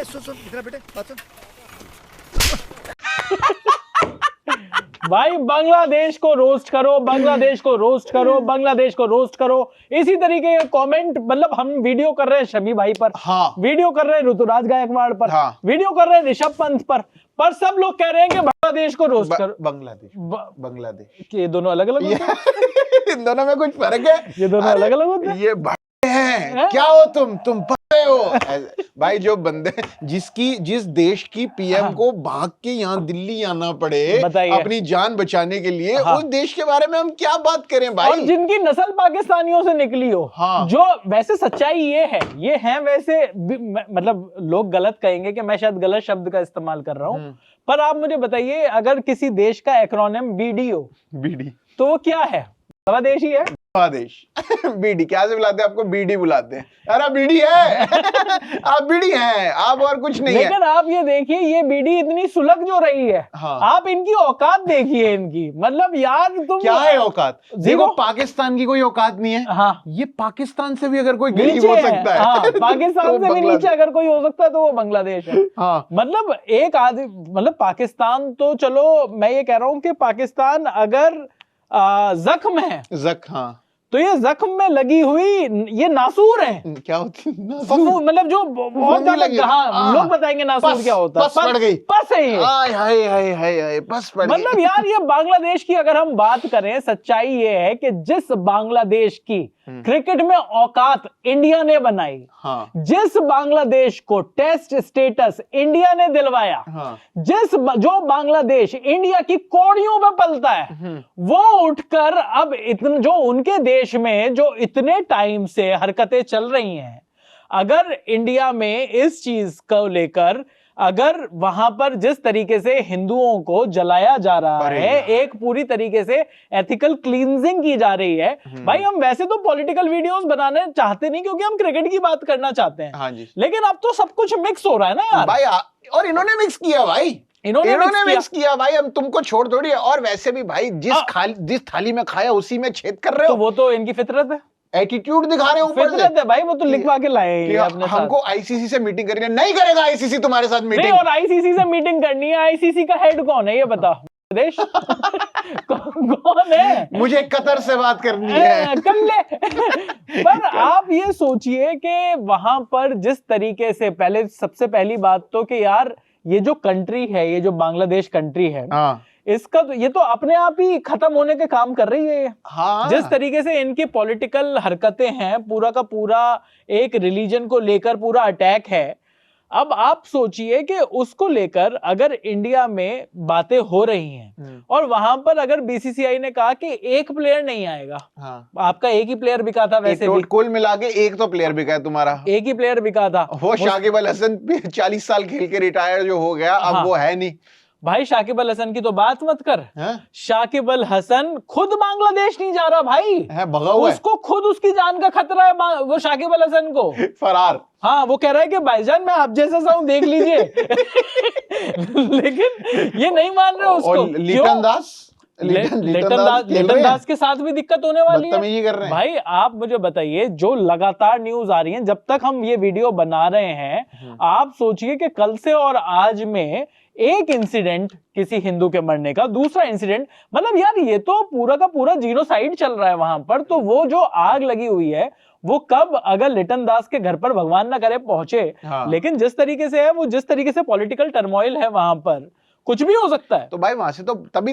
सुन इधर बेटे बात सुन। भाई बांग्लादेश को रोस्ट करो, बांग्लादेश को रोस्ट करो, बांग्लादेश को रोस्ट करो, इसी तरीके के कमेंट। मतलब हम वीडियो कर रहे हैं शमी भाई पर, हाँ, वीडियो कर रहे हैं ऋतुराज गायकवाड़ पर, हाँ, वीडियो कर रहे हैं ऋषभ पंत पर सब लोग कह रहे हैं कि बांग्लादेश को रोस्ट करो। बांग्लादेश ये दोनों अलग अलग होते हैं? इन दोनों में कुछ फर्क है? ये दोनों अलग अलग होते हैं? ये भाई हैं, क्या हो तुम पते हो भाई। जो बंदे जिस देश की पीएम को भाग के यहाँ दिल्ली आना पड़े अपनी जान बचाने के लिए, उस देश के बारे में हम क्या बात करें भाई। और जिनकी नस्ल पाकिस्तानियों से निकली हो, जो वैसे सच्चाई ये है वैसे मतलब लोग गलत कहेंगे कि मैं शायद गलत शब्द का इस्तेमाल कर रहा हूँ, पर आप मुझे बताइए अगर किसी देश का एक्रोनिम बीडी हो, बीडी तो वो क्या है? बांग्लादेश ही है। बांग्लादेश बीडी क्या से बुलाते हैं आपको? बीडी बुलाते हैं। अरे बीडी है आप बीडी हैं, आप और कुछ नहीं है। लेकिन आप ये देखिए ये बीडी इतनी सुलग जो रही है, आप इनकी औकात देखिए इनकी। मतलब यार तुम क्या है औकात? देखो पाकिस्तान की कोई औकात नहीं है। हाँ, ये पाकिस्तान से भी अगर कोई गरीब हो सकता है, हाँ, पाकिस्तान से भी नीचे अगर कोई हो सकता है तो वो बांग्लादेश है। हाँ, मतलब एक आदमी, मतलब पाकिस्तान तो चलो मैं ये कह रहा हूँ कि पाकिस्तान अगर जख्म है, हाँ, तो ये जख्म में लगी हुई ये नासूर है। क्या होती है नासूर? मतलब जो बहुत ज्यादा, लोग बताएंगे नासूर क्या होता है। पस पड़ गई, पस है ये। हाय पस पड़ गई। मतलब यार ये बांग्लादेश की अगर हम बात करें, सच्चाई ये है कि जिस बांग्लादेश की क्रिकेट में औकात इंडिया ने बनाई, जिस बांग्लादेश को टेस्ट स्टेटस इंडिया ने दिलवाया, जो बांग्लादेश इंडिया की कौड़ियों पे पलता है, वो उठकर अब इतने जो उनके देश में जो इतने टाइम से हरकतें चल रही हैं, अगर इंडिया में इस चीज को लेकर अगर वहां पर जिस तरीके से हिंदुओं को जलाया जा रहा है, एक पूरी तरीके से एथिकल क्लींजिंग की जा रही है, भाई हम वैसे तो पॉलिटिकल वीडियोस बनाने चाहते नहीं क्योंकि हम क्रिकेट की बात करना चाहते हैं। हाँ जी। लेकिन अब तो सब कुछ मिक्स हो रहा है ना यार भाई। और इन्होंने मिक्स किया भाई, इन्होंने मिक्स किया भाई। हम तुमको छोड़ थोड़ी है। और वैसे भी भाई जिस थाली में खाया उसी में छेद कर रहे हो, तो वो तो इनकी फितरत है, एटीट्यूड दिखा रहे हो ऊपर से। फितरत है भाई, वो तो लिखवा के लाए हैं अपने साथ। हमको आईसीसी से मीटिंग करनी है। नहीं करेगा आईसीसी तुम्हारे साथ मीटिंग। नहीं, और आईसीसी से मीटिंग करनी है। आईसीसी का हेड कौन है ये बताओ? देश कौन है? मुझे कतर से बात करनी है। कर ले। पर आप ये सोचिए कि वहां पर जिस तरीके से पहले, सबसे पहली बात तो कि यार ये जो कंट्री है, ये जो बांग्लादेश कंट्री है, इसका तो ये तो अपने आप ही खत्म होने के काम कर रही है। हाँ। जिस तरीके से इनकी पॉलिटिकल हरकतें हैं, पूरा का पूरा एक रिलीजन को लेकर पूरा अटैक है। अब आप सोचिए कि उसको लेकर अगर इंडिया में बातें हो रही हैं और वहां पर अगर बीसीसीआई ने कहा कि एक प्लेयर नहीं आएगा, आपका एक ही प्लेयर बिका था वैसे भी, कुल मिला के एक तो प्लेयर बिका है तुम्हारा, एक ही प्लेयर बिका था, वो शाकिब अल हसन 40 साल खेल के रिटायर जो हो गया, अब वो है नहीं। भाई शाकिब अल हसन की तो बात मत कर। शाकिब अल हसन खुद बांग्लादेश नहीं जा रहा भाई, भगा हुआ है। उसको खुद उसकी जान का खतरा है, वो शाकिब अल हसन को फरार। हाँ, वो कह रहा है कि भाईजान मैं आप जैसा सा हूं, देख लीजिए। लेकिन ये नहीं मान रहे उसको। लिटन दास के साथ भी दिक्कत होने वाली है। कर रहे हैं। भाई आप मुझे बताइए, जो लगातार न्यूज आ रही है, जब तक हम ये वीडियो बना रहे हैं, आप सोचिए कि कल से और आज में एक इंसिडेंट किसी हिंदू के मरने का, दूसरा इंसिडेंट, मतलब यार ये तो पूरा का पूरा जीनोसाइड चल रहा है वहां पर। तो वो जो आग लगी हुई है वो कब, अगर लिटन दास के घर पर भगवान ना करे पहुंचे, लेकिन जिस तरीके से है वो, जिस तरीके से पॉलिटिकल टर्मोइल है वहां पर, कुछ भी हो सकता है। तो भाई वहां से तो तभी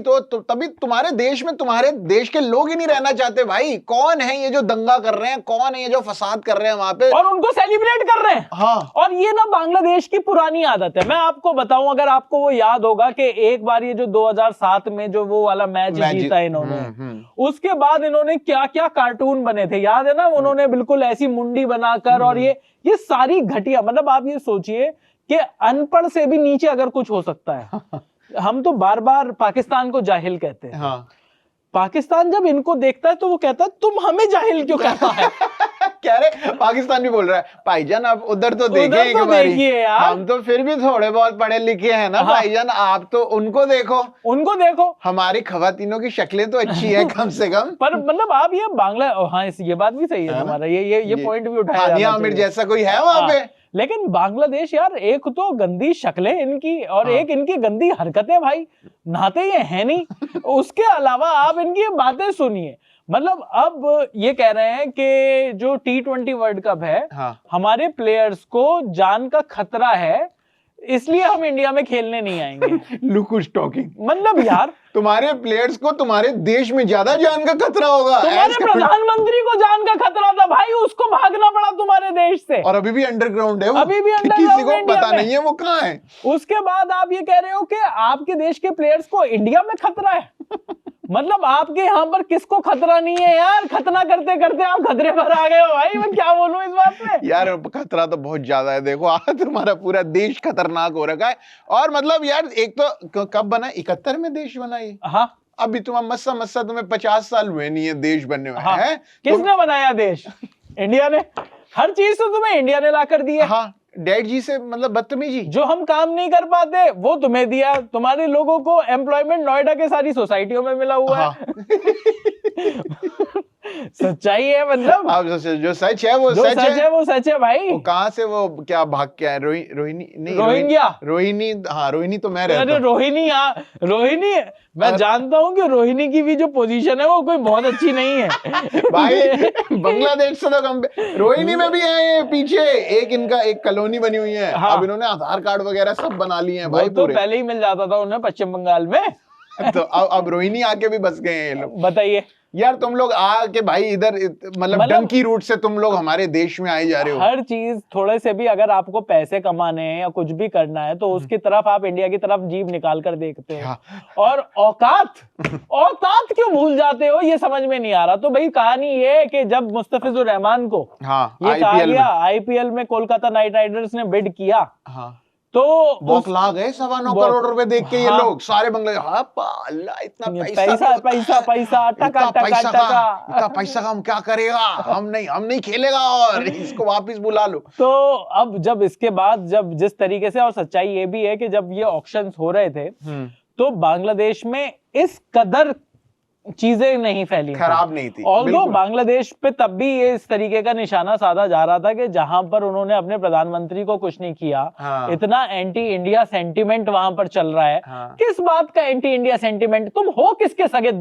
तुम्हारे देश में तुम्हारे देश के लोग ही नहीं रहना चाहते भाई। कौन है ये जो दंगा कर रहे हैं, कौन है ये जो फसाद कर रहे हैं वहां पे, और उनको सेलिब्रेट कर रहे हैं। हाँ। और ये ना बांग्लादेश की पुरानी आदत है। मैं आपको बताऊं, अगर आपको वो याद होगा कि एक बार ये जो 2007 में जो वो वाला मैच जीता इन्होंने, उसके बाद इन्होंने क्या क्या कार्टून बने थे, याद है ना? उन्होंने बिल्कुल ऐसी मुंडी बनाकर, और ये सारी घटिया, मतलब आप ये सोचिए कि अनपढ़ से भी नीचे अगर कुछ हो सकता है। हम तो बार बार पाकिस्तान को जाहिल कहते हैं। हाँ। पाकिस्तान जब इनको देखता है तो वो कहता है तुम हमें जाहिल क्यों कहता है? कह रहे पाकिस्तान भी बोल रहा है भाईजान आप उधर तो देखिए, हम तो फिर भी थोड़े बहुत पढ़े लिखे हैं ना। हाँ। भाईजान आप तो उनको देखो, हमारी खवातीनों की शक्लें तो अच्छी है कम से कम। पर मतलब आप ये बांग्ला, हाँ ये बात भी सही है तुम्हारा, ये पॉइंट भी उठाया। हानिया आमिर जैसा कोई है वहां पे? लेकिन बांग्लादेश यार, एक तो गंदी शक्लें इनकी और एक इनकी गंदी हरकतें, भाई नहाते ये है नहीं। उसके अलावा आप इनकी बातें सुनिए, मतलब अब ये कह रहे हैं कि जो T20 वर्ल्ड कप है, हमारे प्लेयर्स को जान का खतरा है, इसलिए हम इंडिया में खेलने नहीं आएंगे। Look who's talking. मतलब यार, तुम्हारे प्लेयर्स को तुम्हारे देश में ज्यादा जान का खतरा होगा। तुम्हारे प्रधानमंत्री को जान का खतरा था भाई, उसको भागना पड़ा तुम्हारे देश से, और अभी भी अंडरग्राउंड है वो, अभी भी अंडरग्राउंड, किसी को पता नहीं है वो कहाँ है। उसके बाद आप ये कह रहे हो कि आपके देश के प्लेयर्स को इंडिया में खतरा है। मतलब आपके यहाँ पर किसको खतरा नहीं है यार? खतना करते करते आप खतरे पर आ गए हो भाई, मैं क्या बोलूं इस बात में। यार खतरा तो बहुत ज्यादा है, देखो आज तुम्हारा पूरा देश खतरनाक हो रखा है। और मतलब यार, एक तो कब बना, 71 में देश बना ये। हाँ, अभी तुम्हारा मस्सा तुम्हें 50 साल हुए नहीं है देश बनने में। हाँ, है? किसने बनाया देश? इंडिया ने। हर चीज तो तुम्हें इंडिया ने ला कर दी है। हाँ, डैड जी से मतलब बदतमीजी। जो हम काम नहीं कर पाते वो तुम्हें दिया। तुम्हारे लोगों को एम्प्लॉयमेंट नोएडा के सारी सोसाइटियों में मिला हुआ है। सच्चाई है, मतलब आप जो सच है वो सच है, वो सच है भाई। वो कहाँ से वो क्या भाग के आए? रोहिणी नहीं, रोहिणी। हाँ, रोहिणी तो मैं रहता हूँ। रोहिणी, हाँ रोहिणी, मैं जानता हूँ कि रोहिणी की भी जो पोजीशन है वो कोई बहुत अच्छी नहीं है भाई। बांग्लादेश से तो कम। रोहिणी में भी है पीछे एक इनका एक कॉलोनी बनी हुई है। हाँ। अब इन्होंने आधार कार्ड वगैरह सब बना लिए हैं भाई। तो पहले ही मिल जाता था उन्हें पश्चिम बंगाल में। तो अब रोहिणी आके भी बस गए हैं ये लोग। बताइए यार, तुम लोग आके भाई इधर मतलब डंकी रूट से तुम लोग हमारे देश में आए जा रहे हो। हर चीज थोड़े से भी अगर आपको पैसे कमाने हैं या कुछ भी करना है तो उसकी तरफ आप इंडिया की तरफ जीभ निकाल कर देखते हो। और औकात क्यों भूल जाते हो, ये समझ में नहीं आ रहा। तो भाई कहानी ये है कि जब मुस्तफिजुर रहमान को ये कहा गया आईपीएल में कोलकाता नाइट राइडर्स ने बिड किया, तो बौखला गए 9.25 करोड़ रुपए देख के। ये लोग सारे बंगले, इतना पैसा इतना पैसा का हम क्या करेगा, हम नहीं खेलेगा और इसको वापस बुला लो। तो अब जब इसके बाद जब जिस तरीके से, और सच्चाई ये भी है कि जब ये ऑक्शंस हो रहे थे तो बांग्लादेश में इस कदर चीजें नहीं फैली, खराब नहीं थी। ऑल्दो बांग्लादेश पे तब भी ये इस तरीके का निशाना साधा जा रहा था कि जहां पर उन्होंने अपने प्रधानमंत्री को कुछ नहीं किया। हाँ। इतना एंटी इंडिया सेंटिमेंट वहां पर चल रहा है। हाँ। किस बात का एंटी इंडिया सेंटिमेंट? तुम हो किसके सगे?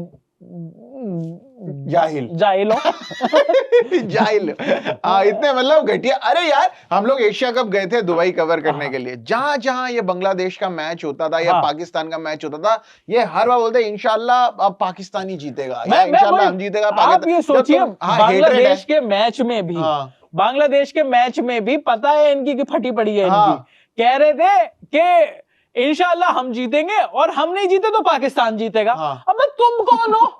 जाहिल हो। जाहिल। इतने मतलब घटिया। अरे यार, हम लोग एशिया कप गए थे दुबई कवर करने के लिए। जहां जहां ये बांग्लादेश का मैच होता था या पाकिस्तान का मैच होता था, ये हर बार बोलते इंशाल्लाह अब पाकिस्तान ही जीतेगा या इंशाल्लाह हम जीतेगा। आप ये सोचिए, बांग्लादेश के मैच में भी पता है इनकी कि फटी पड़ी है इनकी। कह रहे थे कि इंशाल्लाह हम जीतेंगे और हम नहीं जीते तो पाकिस्तान जीतेगा। अब तुम कौन हो?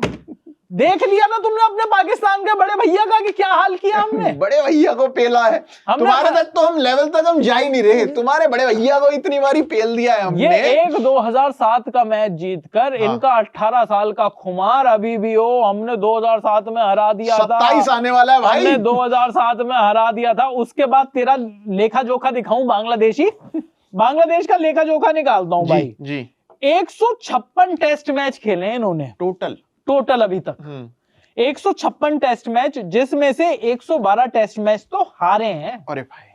देख लिया ना तुमने अपने पाकिस्तान के बड़े भैया का कि क्या हाल किया हमने। बड़े भैया को पेला है। तुम्हारे तक तो हम लेवल तक हम जा ही नहीं रहे। तुम्हारे बड़े भैया को इतनी बारी पेल दिया है हमने। ये 2007 का मैच जीतकर इनका 18 साल का खुमार अभी भी हो। हमने 2007 में हरा दिया था। 27 आने वाला है भाई। हमने 2007 में हरा दिया था। उसके बाद तेरा लेखा जोखा दिखाऊं बांग्लादेश का लेखा जोखा निकालता हूं भाई जी। 156 टेस्ट मैच खेले हैं इन्होंने टोटल अभी तक। 156 टेस्ट मैच, जिसमें से 112 टेस्ट मैच तो हारे हैं। अरे भाई,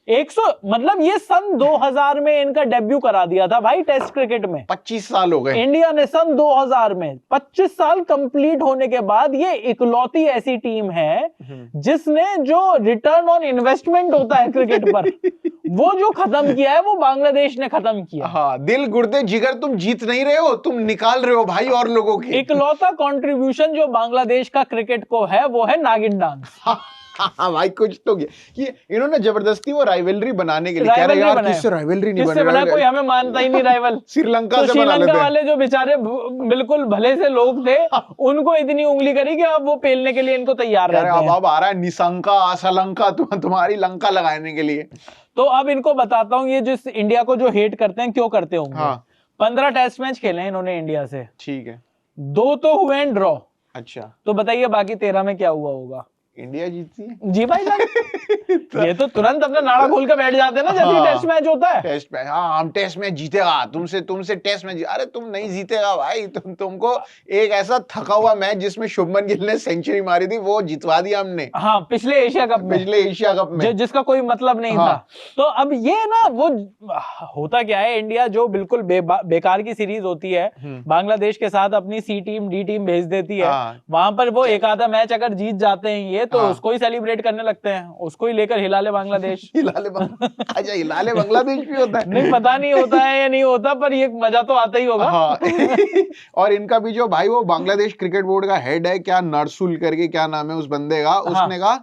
100 मतलब ये सन 2000 में इनका डेब्यू करा दिया था भाई टेस्ट क्रिकेट में। 25 साल हो गए इंडिया ने सन 2000 में। 25 साल कंप्लीट होने के बाद ये इकलौती ऐसी टीम है जिसने जो रिटर्न ऑन इन्वेस्टमेंट होता है क्रिकेट पर वो जो खत्म किया है वो बांग्लादेश ने खत्म किया। हाँ, दिल गुर्दे जिगर तुम जीत नहीं रहे हो, तुम निकाल रहे हो भाई और लोगों के। इकलौता कंट्रीब्यूशन जो बांग्लादेश का क्रिकेट को है वो है नागिन डांस। हाँ भाई, कुछ तो ये इन्होंने जबरदस्ती वो राइवलरी बनाने के लिए कह रहे यार किससे राइवलरी नहीं बना, कोई हमें मानता ही नहीं राइवल। श्रीलंका से बना लेते हैं। वाले जो बेचारे बिल्कुल भले से लोग थे उनको इतनी उंगली करी कि अब वो पेलने के लिए इनको तैयार रहते हैं। अब आ रहा है निशंका असलंका तुम्हारी लंका लगाने के लिए। तो अब इनको बताता हूँ ये जो इंडिया को जो हेट करते हैं क्यों करते होंगे। 15 टेस्ट मैच खेले हैं इन्होंने इंडिया से। ठीक है, 2 तो हुए हैं ड्रॉ। अच्छा, तो बताइए बाकी 13 में क्या हुआ होगा? इंडिया जीती है जी भाई। ये तो तुरंत अपना नाड़ा खोल के बैठ जाते हैं ना, जैसे टेस्ट मैच होता है। टेस्ट मैच, हाँ हम टेस्ट मैच जीतेगा, तुमसे टेस्ट मैच, अरे तुम नहीं जीतेगा भाई, तुमको एक ऐसा थका हुआ मैच जिसमें शुभमन गिल ने सेंचुरी मारी थी वो जितवा दिया हमने। हाँ, पिछले एशिया कप में जिसका कोई मतलब नहीं था। तो अब ये ना वो होता क्या है, इंडिया जो बिल्कुल बेकार की सीरीज होती है बांग्लादेश के साथ, अपनी सी टीम डी टीम भेज देती है, वहां पर वो एक आधा मैच अगर जीत जाते हैं ये तो उसको ही सेलिब्रेट करने लगते हैं, उसको ही लेकर हिला ले बांग्लादेश। अच्छा, हिला ले बांग्लादेश भी होता है? नहीं, पता नहीं होता है या नहीं होता, पर ये मजा तो आता ही होगा। और इनका भी जो भाई वो बांग्लादेश क्रिकेट बोर्ड का हेड है, क्या नरसुल करके क्या नाम है उस बंदे का, उसने कहा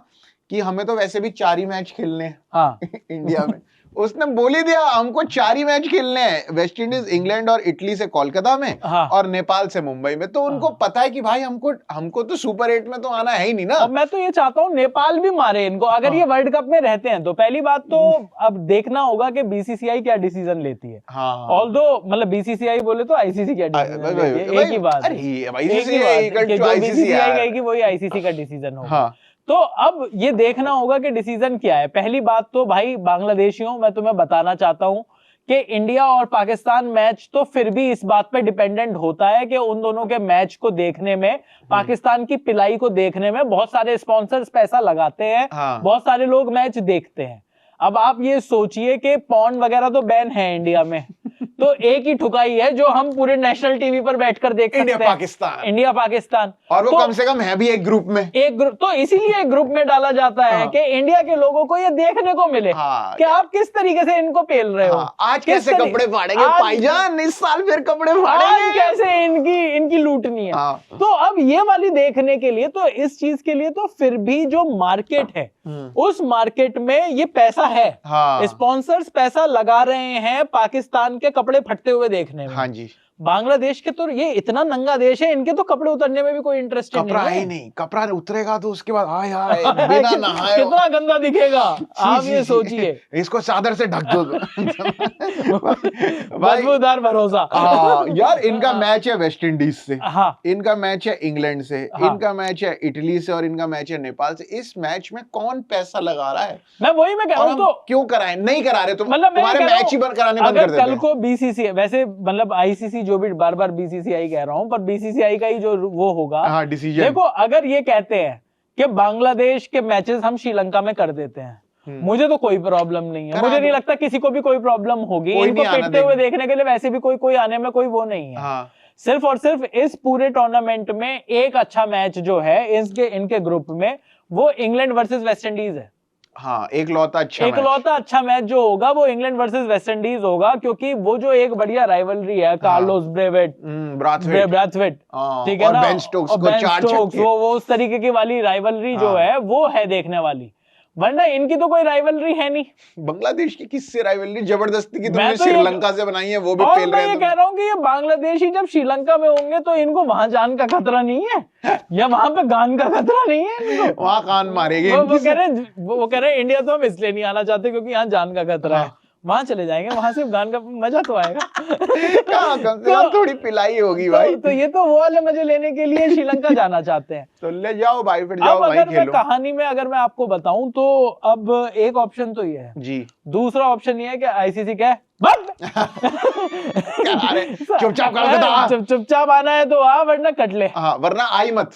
कि हमें तो वैसे भी 4 ही मैच खेलने हैं इंडिया में। उसने बोल ही दिया हमको 4 ही मैच खेलने हैं, वेस्ट इंडीज, इंग्लैंड और इटली से कोलकाता में, और नेपाल से मुंबई में। तो उनको पता है कि भाई हमको तो सुपर 8 में तो आना है ही नहीं ना। अब मैं तो ये चाहता हूँ नेपाल भी मारे इनको, अगर ये वर्ल्ड कप में रहते हैं तो। पहली बात तो अब देखना होगा कि बीसीसीआई क्या डिसीजन लेती है। ऑल्दो मतलब बीसीसीआई बोले तो आईसीसी क्या डिसीजन लेती है, एक ही बात है, बीसीसीआई कहेगी वही आईसीसी का डिसीजन होगा। तो अब ये देखना होगा कि डिसीजन क्या है। पहली बात तो भाई बांग्लादेशियों, मैं तुम्हें बताना चाहता हूं कि इंडिया और पाकिस्तान मैच तो फिर भी इस बात पे डिपेंडेंट होता है कि उन दोनों के मैच को देखने में, पाकिस्तान की पिलाई को देखने में बहुत सारे स्पॉन्सर्स पैसा लगाते हैं, बहुत सारे लोग मैच देखते हैं। अब आप ये सोचिए कि पॉर्न वगैरह तो बैन है इंडिया में, तो एक ही ठुकाई है जो हम पूरे नेशनल टीवी पर बैठकर देख सकते हैं, इंडिया पाकिस्तान। और वो कम से कम है भी एक ग्रुप में, तो इसीलिए एक ग्रुप में डाला जाता है कि इंडिया के लोगों को ये देखने को मिले कि आप किस तरीके से इनको पेल रहे हो। आज कैसे कपड़े फाड़ेंगे भाईजान, इस साल फिर कपड़े फाड़ेंगे, कैसे इनकी लूटनी है। तो अब ये वाली देखने के लिए, तो इस चीज के लिए तो फिर भी जो मार्केट है उस मार्केट में ये पैसा है, स्पॉन्सर्स पैसा लगा रहे हैं पाकिस्तान के कपड़े फटते हुए देखने में। हाँ जी। बांग्लादेश के तो ये इतना नंगा देश है, इनके तो कपड़े उतरने में भी कोई इंटरेस्ट नहीं। कपड़ा उतरेगा तो उसके बाद हाय हाय बिना नहाए कितना गंदा दिखेगा, आप ये सोचिए। इसको चादर से ढक दो। बदबूदार भरोसा। यार इनका मैच है वेस्ट इंडीज से, इनका मैच है इंग्लैंड से, इनका मैच है इटली से, और इनका मैच है नेपाल से। इस मैच में कौन पैसा लगा रहा है? मैं कह रहा हूँ, तो क्यों कराए? नहीं करा रहे, तुम्हारे मैच ही बंद कराने बंद कर देते हैं। कल को बीसीसीआई, वैसे मतलब आईसीसी, जो भी बार बार बीसीसीआई कह रहा हूं, पर बीसीसीआई का ही जो वो होगा डिसीजन। देखो, अगर ये कहते हैं कि बांग्लादेश के मैचेस हम श्रीलंका में कर देते हैं, मुझे तो कोई प्रॉब्लम नहीं है, मुझे नहीं लगता किसी को भी कोई प्रॉब्लम होगी। इनको पिटते हुए देखने के लिए वैसे भी कोई आने में कोई वो नहीं है। सिर्फ और सिर्फ इस पूरे टूर्नामेंट में एक अच्छा मैच जो है इनके ग्रुप में, वो इंग्लैंड वर्सेस वेस्ट इंडीज है। एकलौता अच्छा मैच जो होगा वो इंग्लैंड वर्सेस वेस्ट इंडीज होगा, क्योंकि वो जो एक बढ़िया राइवलरी है, कार्लोस ब्रैथवेट, ठीक है ना, बेन स्टोक्स, वो उस तरीके की वाली राइवलरी जो है वो है देखने वाली। वरना इनकी तो कोई राइवलरी है नहीं। बांग्लादेश की किससे राइवलरी? जबरदस्ती की तुमने श्रीलंका से बनाई है, वो भी पेल रहे हैं। मैं कह रहा हूँ कि ये बांग्लादेशी जब श्रीलंका में होंगे तो इनको वहां जान का खतरा नहीं है, या वहां पे गान का खतरा नहीं है इनको। वहां कान मारेंगे। वो कह रहे हैं इंडिया तो हम इसलिए नहीं आना चाहते क्योंकि यहाँ जान का खतरा है। वहां चले जाएंगे, वहां सिर्फ गान का मजा तो आएगा। कम से कम थोड़ी पिलाई होगी भाई। तो ये तो वो वाले मजे लेने के लिए श्रीलंका जाना चाहते हैं। तो ले जाओ भाई, फिर जाओ भाई, खेलो। मैं कहानी में अगर मैं आपको बताऊं तो अब एक ऑप्शन तो ये है जी, दूसरा ऑप्शन ये है कि आईसीसी क्या है, चुपचाप आना है तो वरना कट ले, वरना आई मत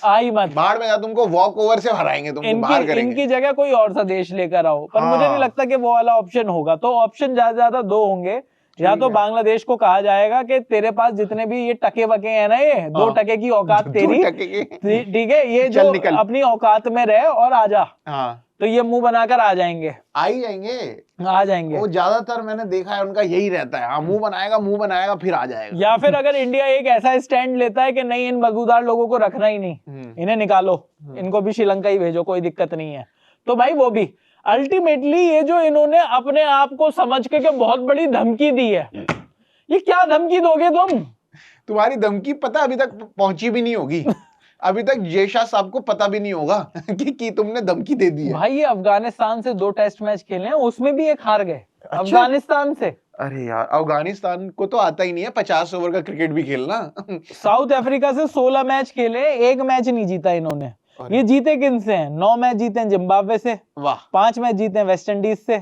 बाहर में जा, तुमको वॉक ओवर से हराएंगे, तुमको बाहर करेंगे। इनकी जगह कोई और सा देश लेकर आओ, पर मुझे नहीं लगता कि वो वाला ऑप्शन होगा। तो ऑप्शन ज्यादा 2 होंगे, या तो बांग्लादेश को कहा जाएगा कि तेरे पास जितने भी ये टके वके हैं ना, ये 2 टके की औकात तेरी, ठीक है, ये जो अपनी औकात में रहे और आजा, तो ये मुंह बनाकर आ जाएंगे। वो ज्यादातर मैंने देखा है उनका यही रहता है, मुंह बनाएगा फिर आ जाएगा। या फिर अगर इंडिया एक ऐसा स्टैंड लेता है कि नहीं, इन बदबूदार लोगों को रखना ही नहीं, इन्हें निकालो, इनको भी श्रीलंका ही भेजो, कोई दिक्कत नहीं है, तो भाई वो भी अल्टीमेटली ये जो इन्होंने अपने आप को समझ के बहुत बड़ी धमकी दी है, ये क्या धमकी दोगे तुम? तुम्हारी धमकी पता अभी तक पहुंची भी नहीं होगी। अभी तक जयशाह साहब को पता भी नहीं होगा कि तुमने धमकी दे दी है। भाई ये अफगानिस्तान से 2 टेस्ट मैच खेले हैं, उसमें भी एक हार गए। अच्छा? अफगानिस्तान से। अरे यार, अफगानिस्तान को तो आता ही नहीं है 50 ओवर का क्रिकेट भी खेलना। साउथ अफ्रीका से 16 मैच खेले, 1 मैच नहीं जीता इन्होंने। ये जीते किन से हैं? 9 मैच जीते हैं जिम्बाब्वे से, वाह, 5 मैच जीते हैं वेस्ट इंडीज से,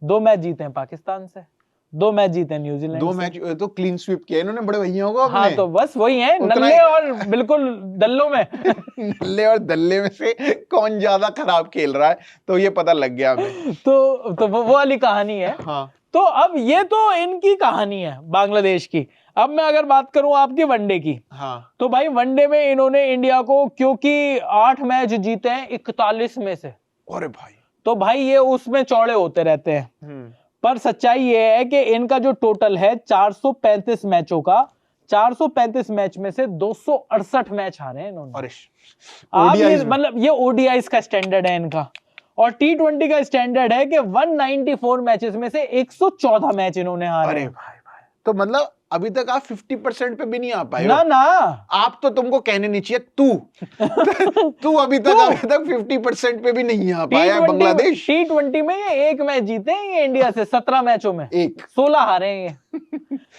2 मैच जीते हैं पाकिस्तान से, 2 मैच जीते हैं न्यूजीलैंड 2 से। मैच तो क्लीन स्वीप किया इन्होंने बड़े भैया को अपने। हाँ तो बस वही है, नल्ले और बिल्कुल दल्लों में। नल्ले और दल्ले में से कौन ज्यादा खराब खेल रहा है तो ये पता लग गया हमें। तो वो वाली कहानी है। हाँ। तो अब ये तो इनकी कहानी है बांग्लादेश की। अब मैं अगर बात करूं आपकी वनडे की, हाँ। तो भाई वनडे में इन्होंने इंडिया को, क्योंकि 8 मैच जीते हैं 41 में से, अरे भाई, तो भाई ये उसमें चौड़े होते रहते हैं। पर सच्चाई ये है कि इनका जो टोटल है 435 मैचों का, 435 मैच में से 268 मैच हारे हैं इन्होंने। अरे आप ये मतलब ये ओडीआईस का स्टैंडर्ड है इनका, और टी20 का स्टैंडर्ड है कि 194 मैचेस में से 114 मैच इन्होंने हारे। अरे भाई भाई, तो मतलब अभी तक आप 50% पे भी नहीं आ पाए ना ना, आप तो, तुमको कहने नहीं चाहिए तू अभी तक 50% पे भी नहीं आ पाया बांग्लादेश। टी20 में ये 1 मैच जीते हैं ये इंडिया से, 17 मैचों में 16 हारे हैं ये।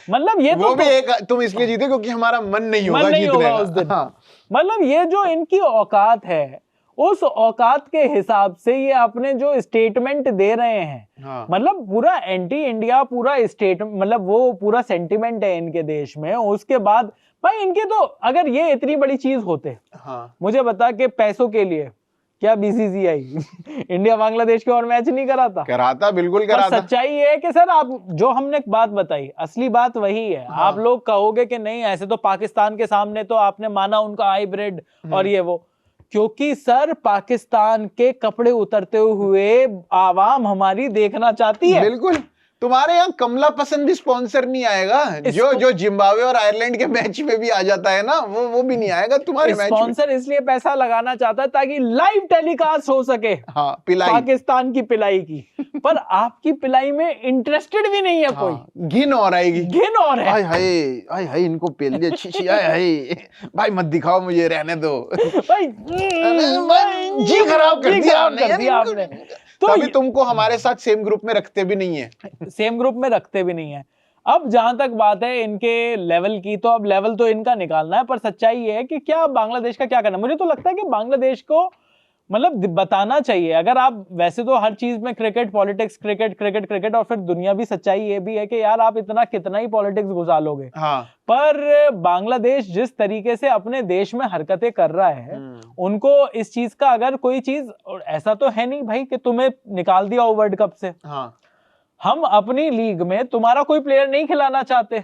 मतलब ये वो भी एक तुम इसलिए जीते क्योंकि हमारा मन नहीं होगा उस दिन। हाँ। मतलब ये जो इनकी औकात है, उस औकात के हिसाब से ये अपने जो स्टेटमेंट दे रहे हैं, हाँ। मतलब पूरा एंटी इंडिया पूरा स्टेट, मतलब वो पूरा सेंटिमेंट है इनके देश में। उसके बाद भाई इनके तो, अगर ये इतनी बड़ी चीज होते, हाँ। मुझे बता के पैसों के लिए क्या बीसीसीआई इंडिया बांग्लादेश के और मैच नहीं कराता? बिल्कुल कराता। सच्चाई है कि सर, आप जो हमने बात बताई, असली बात वही है। हाँ। आप लोग कहोगे कि नहीं, ऐसे तो पाकिस्तान के सामने तो आपने माना उनका हाइब्रिड और ये वो, क्योंकि सर पाकिस्तान के कपड़े उतरते हुए आवाम हमारी देखना चाहती है। बिल्कुल, तुम्हारे यहाँ कमला पसंद भी स्पॉन्सर नहीं आएगा, जो जिम्बाब्वे और आयरलैंड के मैच में भी आ जाता है ना, वो भी नहीं आएगा तुम्हारे मैच में। स्पॉन्सर इसलिए पैसा लगाना चाहता है ताकि लाइव टेलीकास्ट हो सके। हाँ, पिलाई, पाकिस्तान की पिलाई की। पर आपकी पिलाई में इंटरेस्टेड भी नहीं है कोई। घिन और आएगी, घिन और है। हाय हाय इनको पेल दिया, छी हाय भाई मत दिखाओ मुझे, रहने दो भाई, जी खराब कर दिया आपने। तो अभी तुमको हमारे साथ सेम ग्रुप में रखते भी नहीं है। सेम ग्रुप में रखते भी नहीं है। अब जहां तक बात है इनके लेवल की, तो अब लेवल तो इनका निकालना है, पर सच्चाई ये है कि क्या बांग्लादेश का क्या करना। मुझे तो लगता है कि बांग्लादेश को मतलब बताना चाहिए। अगर आप वैसे तो हर चीज में क्रिकेट, पॉलिटिक्स, क्रिकेट और फिर दुनिया भी, सच्चाई ये भी है कि यार आप इतना कितना ही पॉलिटिक्स घुसा लोगे। हाँ। पर बांग्लादेश जिस तरीके से अपने देश में हरकतें कर रहा है, उनको इस चीज का अगर कोई चीज, ऐसा तो है नहीं भाई कि तुम्हें निकाल दिया हो वर्ल्ड कप से। हाँ। हम अपनी लीग में तुम्हारा कोई प्लेयर नहीं खिलाना चाहते,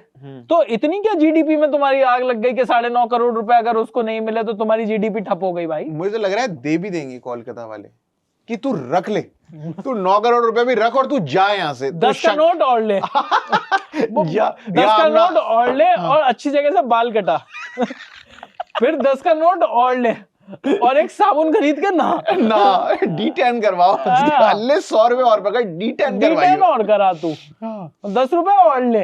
तो इतनी क्या जीडीपी में तुम्हारी आग लग गई कि 9.5 करोड़ रुपए अगर उसको नहीं मिले तो तुम्हारी जीडीपी ठप हो गई भाई। मुझे तो लग रहा है दे भी देंगे कोलकाता वाले कि तू रख ले, तू 9 करोड़ रुपए भी रख और तू जा यहाँ से। 10 का नोट और ले 10 का नोट और ले और अच्छी जगह से बाल कटा फिर 10 का नोट और ले और एक साबुन खरीद के ना D10 करवाओ, अल्ले 100 रुपए और पकड़, D10 करवाइए और करा तू 10 रुपए और ले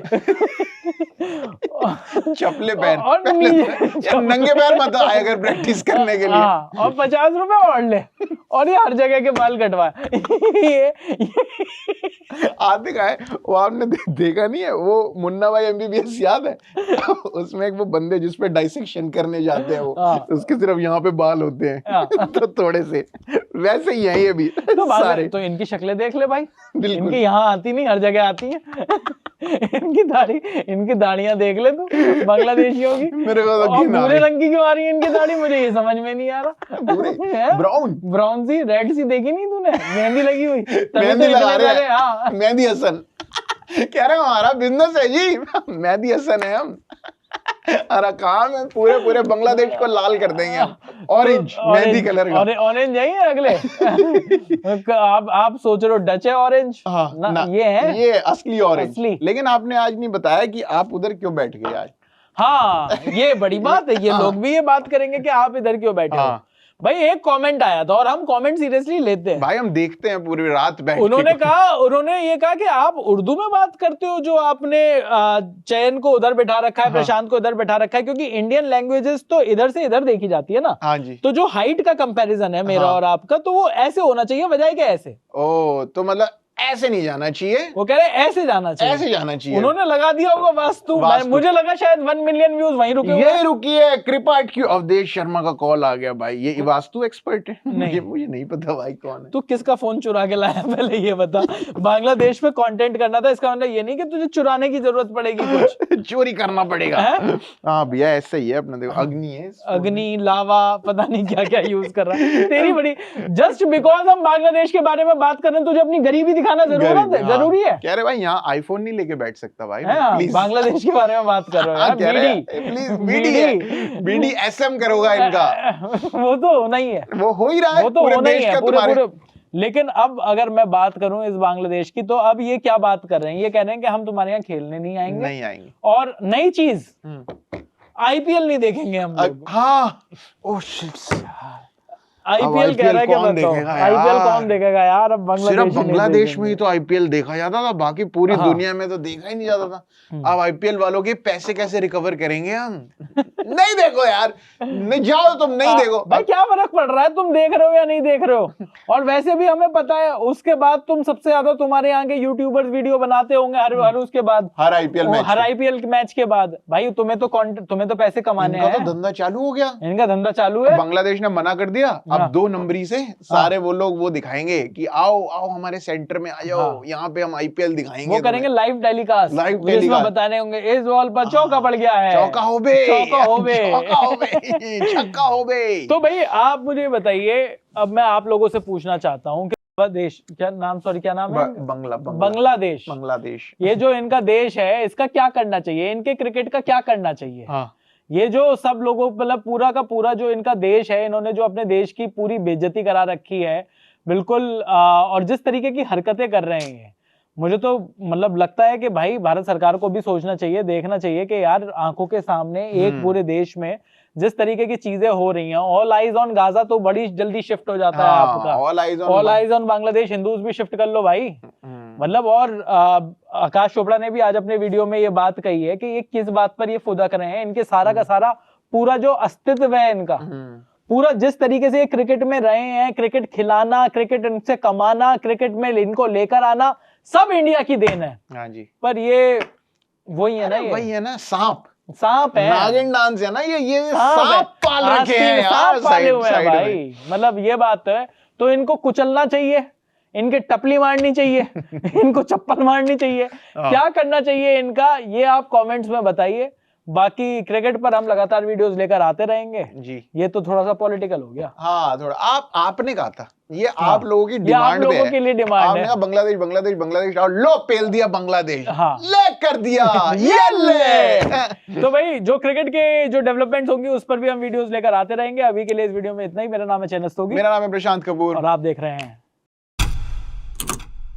चपले पहन और नंगे पैर मत आए अगर प्रैक्टिस करने के लिए। और 50 रुपए और ले और ये हर जगह के बाल कटवा। आते का है वो, आपने देखा नहीं है वो मुन्ना भाई MBBS, याद है? उसमें एक वो बंदे जिसपे डाइसेक्शन करने जाते हैं, वो उसके सिर्फ यहाँ पे बाल होते हैं तो थोड़े से वैसे ही है ये भी तो सारे। तो इनकी शक्लें देख ले भाई, इनके यहाँ आती नहीं, हर जगह आती है। इनकी दाढ़ियां देख ले तू बांग्लादेशियों की, मेरे को तो भूरे रंग की क्यों आ रही है इनकी दाढ़ी, मुझे ये समझ में नहीं आ रहा। ब्राउन सी, रेड सी देखी नहीं तूने? मेहंदी लगी हुई, मेहंदी लगा रहे हैं, मेहंदी हसन कह रहे हमारा बिजनेस है जी, मेहंदी हसन है हम। अरे काम है, पूरे बांग्लादेश को लाल कर देंगे हम, ऑरेंज मेहंदी कलर का। ऑरेंज है अगले आप सोच रहे हो डच है ऑरेंज? ना, ये असली ऑरेंज। लेकिन आपने आज नहीं बताया कि आप उधर क्यों बैठ गए आज। हाँ, ये बड़ी बात है। ये लोग भी ये बात करेंगे कि आप इधर क्यों बैठे हो। भाई एक कमेंट आया था और हम कमेंट सीरियसली लेते हैं भाई, हम देखते हैं पूरी रात बैठ के। उन्होंने ये कहा कि आप उर्दू में बात करते हो, जो आपने चयन को उधर बैठा रखा है, प्रशांत को इधर बैठा रखा है, क्योंकि इंडियन लैंग्वेजेस तो इधर से इधर देखी जाती है ना। हाँ जी। तो जो हाइट का कंपैरिजन है मेरा और आपका, तो वो ऐसे होना चाहिए, बजाय कि ऐसे। ओ, तो मतलब ऐसे नहीं जाना चाहिए, वो कह रहे हैं ऐसे जाना चाहिए, ऐसे जाना चाहिए। उन्होंने लगा दिया होगा वास्तु। मुझे लगा शायद 1 मिलियन व्यूज वहीं रुके हुए। ये रुकी है। कृपा HQ अवधेश शर्मा का कॉल आ गया भाई। ये वास्तु एक्सपर्ट है? मुझे नहीं पता भाई कौन है। तू किसका फोन चुरा के लाया पहले ये बता। बांग्लादेश में कंटेंट करना था, इसका मतलब ये नहीं कि तुझे चुराने की जरूरत पड़ेगी, कुछ चोरी करना पड़ेगा। हाँ भैया ऐसा ही है अपना, देखो अग्नि है, अग्नि लावा पता नहीं क्या क्या यूज कर रहा है। तेरी बड़ी जस्ट बिकॉज हम बांग्लादेश के बारे में बात कर रहे हैं, तुझे अपनी गरीबी दिखाना जरूरी है। कह रहे भाई यहाँ आईफोन नहीं लेके बैठ सकता भाई, प्लीज बांग्लादेश के बारे में बात कर रहे हो यार। प्लीज बीडी SM करोगा इनका। वो तो होना ही है, वो हो ही रहा है, वो तो पूरे होना ही देश है का तुम्हारे। लेकिन अब अगर मैं बात करूं इस बांग्लादेश की, तो अब ये क्या बात कर रहे हैं, ये कह रहे हैं कि हम तुम्हारे यहाँ खेलने नहीं आएंगे। और नई चीज IPL नहीं देखेंगे हम लोग। हाँ ओह शिट, IPL कह रहा है, क्या बताओ IPL कौन देखेगा यार। अब बांग्लादेश में ही तो IPL देखा जाता था, बाकी पूरी दुनिया में तो देखा ही नहीं जाता था। अब IPL वालों के पैसे कैसे रिकवर करेंगे हम? नहीं देखो यार, नहीं जाओ तुम, नहीं देखो भाई, क्या फर्क पड़ रहा है, तुम देख रहे हो या नहीं देख रहे हो। और वैसे भी हमें पता है, उसके बाद तुम सबसे ज्यादा तुम्हारे यहाँ के यूट्यूबर्स वीडियो बनाते होंगे हर उसके बाद, हर IPL मैच के बाद। भाई तुम्हें तो पैसे कमाने हैं। इनका तो धंधा चालू हो गया, इनका धंधा चालू है। बांग्लादेश ने मना कर दिया। अब 2 नंबरी से सारे वो लोग वो दिखाएंगे कि आओ आओ हमारे सेंटर में आ जाओ, यहाँ पे हम IPL दिखाएंगे। वो करेंगे लाइव टेलीकास्ट, बताने होंगे इस बॉल पर चौका पड़ गया है, चौका हो बे, चौका हो बे, छक्का हो बे। तो भाई आप मुझे बताइए, अब मैं आप लोगों से पूछना चाहता हूँ कि देश क्या नाम है? बांग्लादेश। ये जो इनका देश है, इसका क्या करना चाहिए, इनके क्रिकेट का क्या करना चाहिए? ये जो सब लोगों, मतलब पूरा का पूरा जो इनका देश है, इन्होंने जो अपने देश की पूरी बेइज्जती करा रखी है बिल्कुल। और जिस तरीके की हरकतें कर रहे हैं, मुझे तो मतलब लगता है कि भाई भारत सरकार को भी सोचना चाहिए, देखना चाहिए कि यार आंखों के सामने एक पूरे देश में जिस तरीके की चीजें हो रही हैं, ऑल आइज ऑन गाजा तो बड़ी जल्दी शिफ्ट हो जाता है आपका। All eyes on Bangladesh Hindus भी शिफ्ट कर लो भाई। मतलब और आकाश चोपड़ा ने भी आज अपने वीडियो में ये बात कही है कि ये किस बात पर ये फुदक रहे हैं। इनके सारा का सारा पूरा जो अस्तित्व है इनका, पूरा जिस तरीके से ये क्रिकेट में रहे हैं, क्रिकेट खिलाना, क्रिकेट इनसे कमाना, क्रिकेट में इनको लेकर आना, सब इंडिया की देन है। हाँ जी। पर ये वही है ना, वही है ना, सांप है, नागिन डांस है ना, ये सांप पाल रखे हैं यार, पाले हुए हैं भाई। मतलब ये बात है, तो इनको कुचलना चाहिए, इनके टपली मारनी चाहिए, इनको चप्पल मारनी चाहिए, क्या करना चाहिए इनका, ये आप कमेंट्स में बताइए। बाकी क्रिकेट पर हम लगातार वीडियोस लेकर आते रहेंगे जी। ये तो थोड़ा सा पॉलिटिकल हो गया। हाँ थोड़ा, आपने कहा था ये आप लोगों की डिमांड पे के लिए डिमांड है। बांग्लादेश और लो पेल दिया बांग्लादेश, हाँ। ले कर दिया ये ले। तो भाई जो क्रिकेट के जो डेवलपमेंट्स होंगी उस पर भी हम वीडियोस लेकर आते रहेंगे। अभी के लिए इस वीडियो में इतना ही। मेरा नाम है चैनस तोगी, मेरा नाम है प्रशांत कपूर, और आप देख रहे हैं